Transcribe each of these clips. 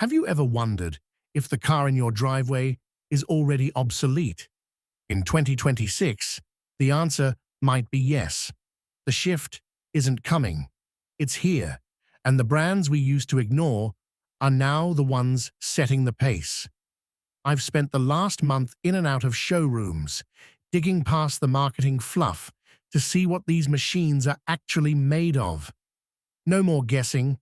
Have you ever wondered if the car in your driveway is already obsolete? In 2026, the answer might be yes. The shift isn't coming. It's here, and the brands we used to ignore are now the ones setting the pace. I've spent the last month in and out of showrooms, digging past the marketing fluff to see what these machines are actually made of. No more guessing.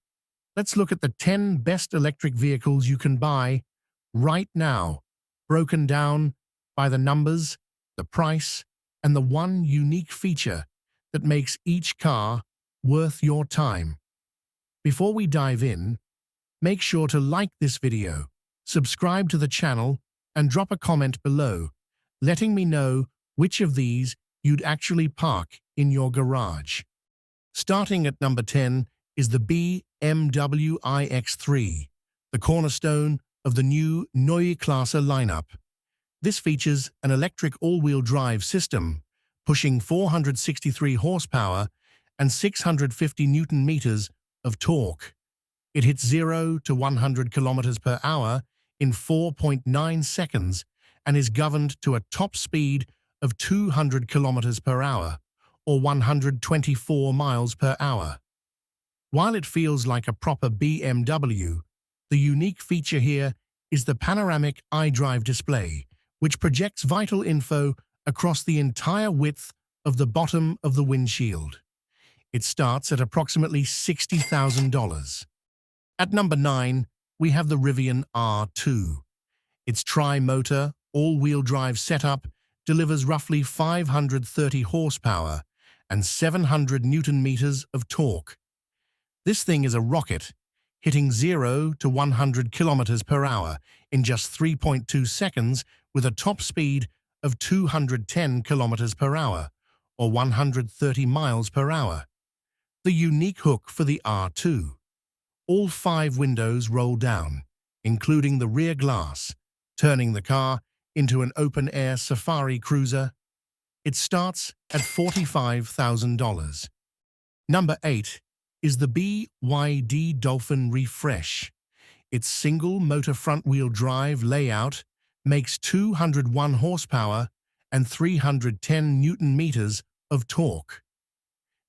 Let's look at the 10 best electric vehicles you can buy right now, broken down by the numbers, the price, and the one unique feature that makes each car worth your time. Before we dive in, make sure to like this video, subscribe to the channel, and drop a comment below, letting me know which of these you'd actually park in your garage. Starting at number 10 is the BMW iX3, the cornerstone of the new Neue Klasse lineup. This features an electric all-wheel drive system, pushing 463 horsepower and 650 Newton-meters of torque. It hits 0 to 100 kilometers per hour in 4.9 seconds and is governed to a top speed of 200 kilometers per hour, or 124 miles per hour. While it feels like a proper BMW, the unique feature here is the panoramic iDrive display, which projects vital info across the entire width of the bottom of the windshield. It starts at approximately $60,000. At number 9, we have the Rivian R2. Its tri-motor, all-wheel drive setup delivers roughly 530 horsepower and 700 Newton-meters of torque. This thing is a rocket, hitting 0 to 100 kilometers per hour in just 3.2 seconds with a top speed of 210 kilometers per hour, or 130 miles per hour. The unique hook for the R2. All 5 windows roll down, including the rear glass, turning the car into an open-air safari cruiser. It starts at $45,000. Number 8 is the BYD Dolphin Refresh. Its single-motor front-wheel drive layout makes 201 horsepower and 310 Newton-meters of torque.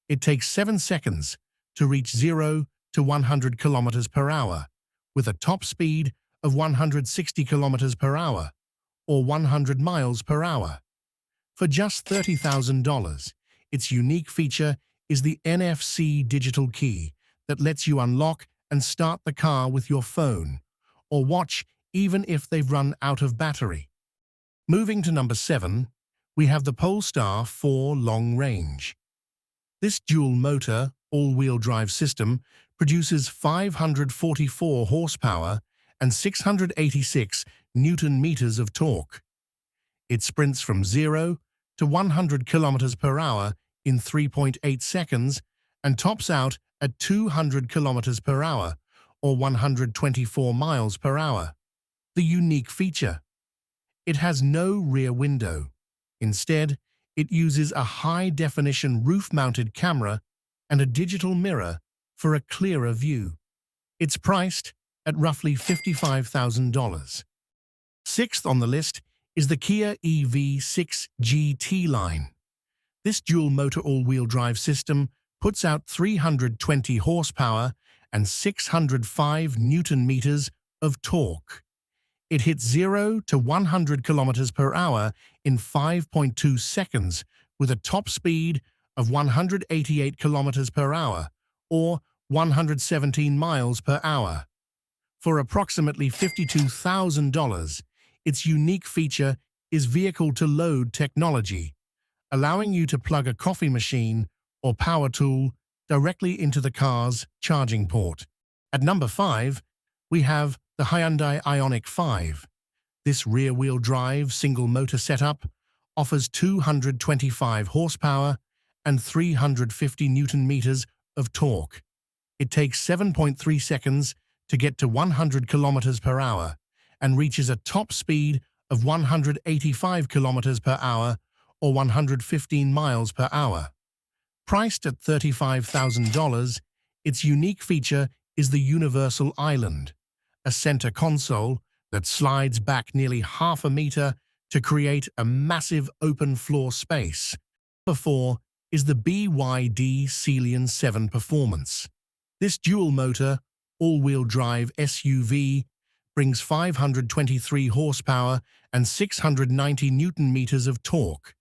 It takes 7 seconds to reach 0 to 100 kilometers per hour, with a top speed of 160 kilometers per hour, or 100 miles per hour. For just $30,000, its unique feature is the NFC digital key that lets you unlock and start the car with your phone, or watch even if they've run out of battery. Moving to number 7, we have the Polestar 4 Long Range. This dual-motor, all-wheel drive system produces 544 horsepower and 686 Newton-meters of torque. It sprints from 0 to 100 kilometers per hour in 3.8 seconds and tops out at 200 kilometers per hour, or 124 miles per hour. The unique feature: it has no rear window. Instead, it uses a high-definition roof-mounted camera and a digital mirror for a clearer view. It's priced at roughly $55,000. Sixth on the list is the Kia EV6 GT line. This dual-motor all-wheel drive system puts out 320 horsepower and 605 Newton-meters of torque. It hits 0 to 100 kilometers per hour in 5.2 seconds with a top speed of 188 kilometers per hour, or 117 miles per hour. For approximately $52,000, its unique feature is vehicle-to-load technology, allowing you to plug a coffee machine or power tool directly into the car's charging port. At number 5, we have the Hyundai Ioniq 5. This rear-wheel drive single-motor setup offers 225 horsepower and 350 Newton-meters of torque. It takes 7.3 seconds to get to 100 kilometers per hour and reaches a top speed of 185 kilometers per hour, or 115 miles per hour. Priced at $35,000, its unique feature is the Universal Island, a center console that slides back nearly half a meter to create a massive open floor space. Number 4 is the BYD Sealion 7 Performance. This dual-motor, all-wheel drive SUV brings 523 horsepower and 690 newton-meters of torque.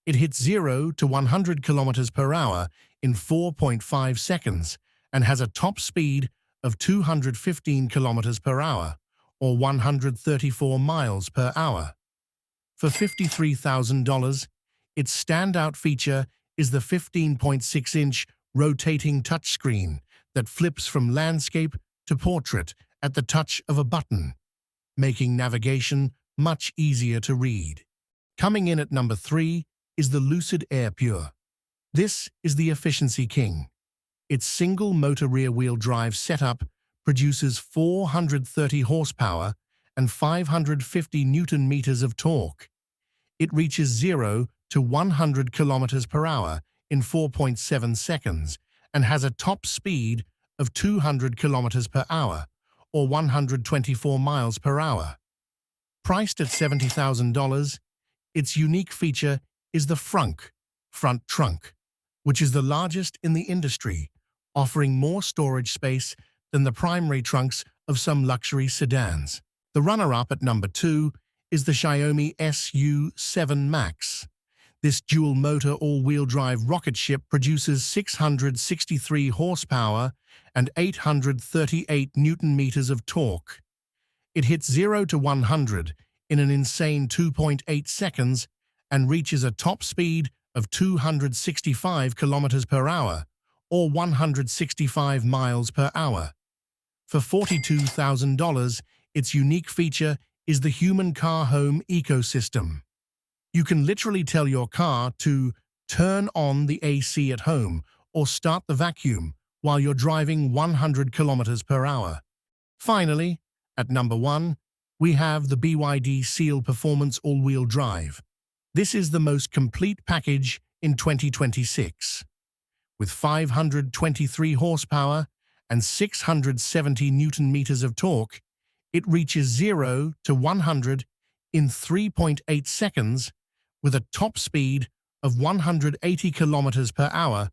It hits 0 to 100 kilometers per hour in 4.5 seconds and has a top speed of 215 kilometers per hour, or 134 miles per hour. For $53,000, its standout feature is the 15.6-inch rotating touchscreen that flips from landscape to portrait at the touch of a button, making navigation much easier to read. Coming in at number 3 is the Lucid Air Pure. This is the efficiency king. Its single-motor rear-wheel drive setup produces 430 horsepower and 550 newton-meters of torque. It reaches 0 to 100 kilometers per hour in 4.7 seconds and has a top speed of 200 kilometers per hour, or 124 miles per hour. Priced at $70,000, its unique feature is the front trunk, which is the largest in the industry, offering more storage space than the primary trunks of some luxury sedans. The runner-up at number 2 is the Xiaomi SU7 Max. This dual-motor all-wheel drive rocket ship produces 663 horsepower and 838 newton-meters of torque. It hits 0 to 100 in an insane 2.8 seconds and reaches a top speed of 265 kilometers per hour, or 165 miles per hour. For $42,000, its unique feature is the human car home ecosystem. You can literally tell your car to turn on the AC at home or start the vacuum while you're driving 100 kilometers per hour. Finally, at number 1, we have the BYD Seal Performance All-Wheel Drive. This is the most complete package in 2026. With 523 horsepower and 670 newton-meters of torque, it reaches 0 to 100 in 3.8 seconds with a top speed of 180 kilometers per hour,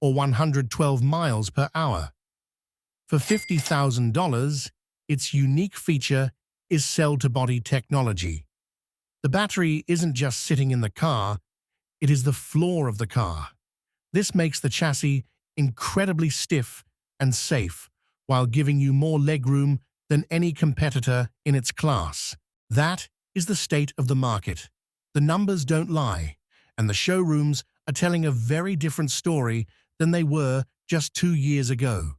or 112 miles per hour. For $50,000, its unique feature is cell-to-body technology. The battery isn't just sitting in the car, it is the floor of the car. This makes the chassis incredibly stiff and safe, while giving you more legroom than any competitor in its class. That is the state of the market. The numbers don't lie, and the showrooms are telling a very different story than they were just 2 years ago.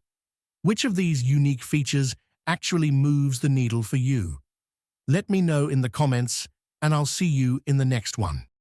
Which of these unique features actually moves the needle for you? Let me know in the comments, and I'll see you in the next one.